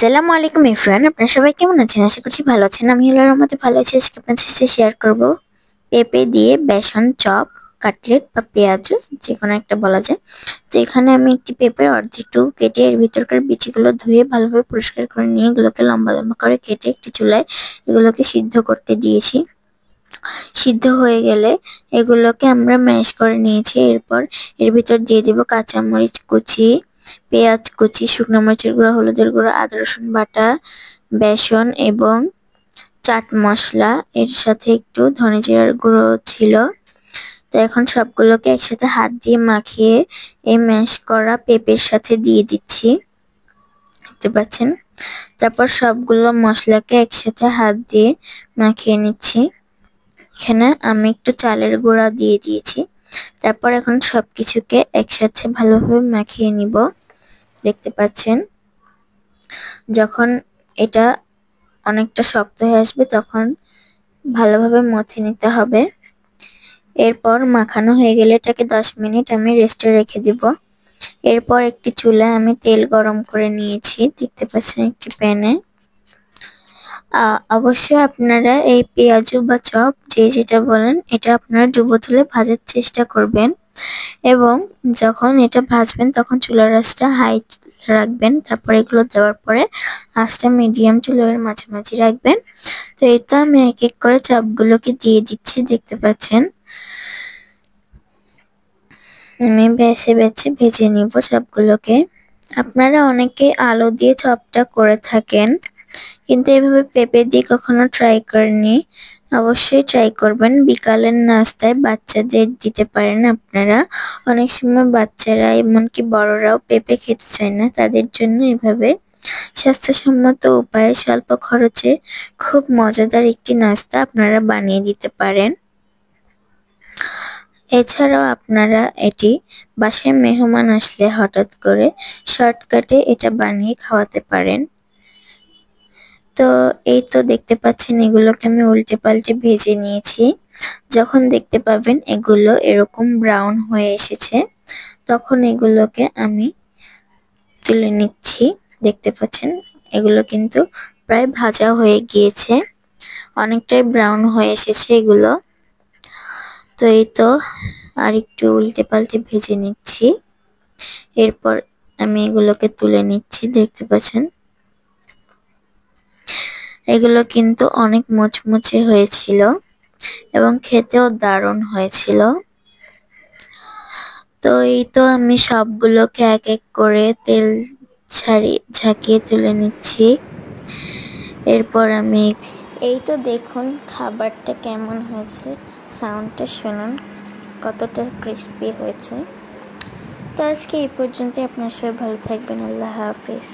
আসসালামু আলাইকুম এভরিওয়ান, আপনারা সবাই কেমন আছেন? আশা করছি ভালো আছেন। আমি আল্লাহর রহমতে ভালো আছি। আজকে আপনাদের সাথে শেয়ার করব পেঁপে দিয়ে বেসন চপ, কাটলেট বা পেঁয়াজু, যে কোনো একটা বলা যায়। তো এখানে আমি একটি পেঁপের অর্ধেকটু কেটে এর ভিতরকার বিচিগুলো ধুয়ে ভালোভাবে পরিষ্কার করে নিয়ে এগুলোকে লম্বা লম্বা করে কেটে একটি চুলায় এগুলোকে সিদ্ধ করতে দিয়েছি। সিদ্ধ হয়ে গেলে এগুলোকে আমরা ম্যাশ করে নিয়েছি। এরপর এর ভিতর দিয়ে দেব কাঁচামরিচ কুচি, পেঁয়াজ কুচি, শুকনো মরিচের গুঁড়া, হলুদের গুঁড়া, আদা রসুন বাটা, বেসন এবং চাট মশলা। এর সাথে একটু ধনে জিরার গুঁড়ো ছিল। তো এখন সবগুলোকে একসাথে হাত দিয়ে মাখিয়ে এই ম্যাশ করা পেঁপের সাথে দিয়ে দিচ্ছি, দেখতে পাচ্ছেন। তারপর সবগুলো মশলাকে একসাথে হাত দিয়ে মাখিয়ে নিচ্ছি। এখানে আমি একটু চালের গুঁড়া দিয়ে দিয়েছি। তারপর এখন সবকিছুকে একসাথে ভালোভাবে মাখিয়ে নিব, দেখতে পাচ্ছেন। যখন এটা অনেকটা শক্ত হয়ে আসবে তখন ভালোভাবে মথে নিতে হবে। এরপর মাখানো হয়ে গেলে এটাকে 10 মিনিট আমি রেস্টে রেখে দিব। এরপর একটি চুলায় আমি তেল গরম করে নিয়েছি, দেখতে পাচ্ছেন, একটি প্যানে। অবশ্যই আপনারা এই পেঁয়াজু বা চপ যে যেটা বলেন এটা আপনারা ডুবো তেলে ভাজার চেষ্টা করবেন এবং যখন এটা ভাজবেন তখন চুলার আঁচটা হাই রাখবেন। তারপর এগুলো দেওয়ার পরে আঁচটা মিডিয়াম টু লো এর মাঝামাঝি রাখবেন। তো এই তো আমি এক এক করে চপগুলোকে দিয়ে দিচ্ছি, দেখতে পাচ্ছেন। আমি বেছে বেছে ভেজে নিব চপগুলোকে। আপনারা অনেকে আলু দিয়ে চপটা করে থাকেন, কিন্তু এভাবে পেঁপে দিয়ে কখনো ট্রাই করেননি। অবশ্যই ট্রাই করবেন। বিকালের নাস্তায় বাচ্চাদের দিতে পারেন আপনারা। অনেক সময় বাচ্চারা এমনকি বড়রাও পেঁপে খেতে চায় না, তাদের জন্য এভাবে স্বাস্থ্যসম্মত উপায়ে স্বল্প খরচে খুব মজাদার একটি নাস্তা আপনারা বানিয়ে দিতে পারেন। এছাড়াও আপনারা এটি বাসায় মেহমান আসলে হঠাৎ করে শর্টকাটে এটা বানিয়ে খাওয়াতে পারেন। তো এই তো দেখতে পাচ্ছেন এগুলোকে আমি উল্টে পাল্টে ভেজে নিয়েছি। যখন দেখতে পাবেন এগুলো এরকম ব্রাউন হয়ে এসেছে তখন এগুলোকে আমি তুলে নিচ্ছি, দেখতে পাচ্ছেন। এগুলো কিন্তু প্রায় ভাজা হয়ে গিয়েছে, অনেকটাই ব্রাউন হয়ে এসেছে এগুলো। তো এই তো আর একটু উল্টে পাল্টে ভেজে নিচ্ছি। এরপর আমি এগুলোকে তুলে নিচ্ছি, দেখতে পাচ্ছেন। এগুলো কিন্তু অনেক মুচমুচে হয়েছিল এবং খেতেও দারুণ হয়েছিল। তো এই তো আমি সবগুলোকে এক এক করে তেল ঝাঁকিয়ে তুলে নিচ্ছি। এরপর আমি এই তো দেখুন খাবারটা কেমন হয়েছে, সাউন্ডটা শুনুন কতটা ক্রিস্পি হয়েছে। তো আজকে এই পর্যন্তই। আপনার সবাই ভালো থাকবেন। আল্লাহ হাফেজ।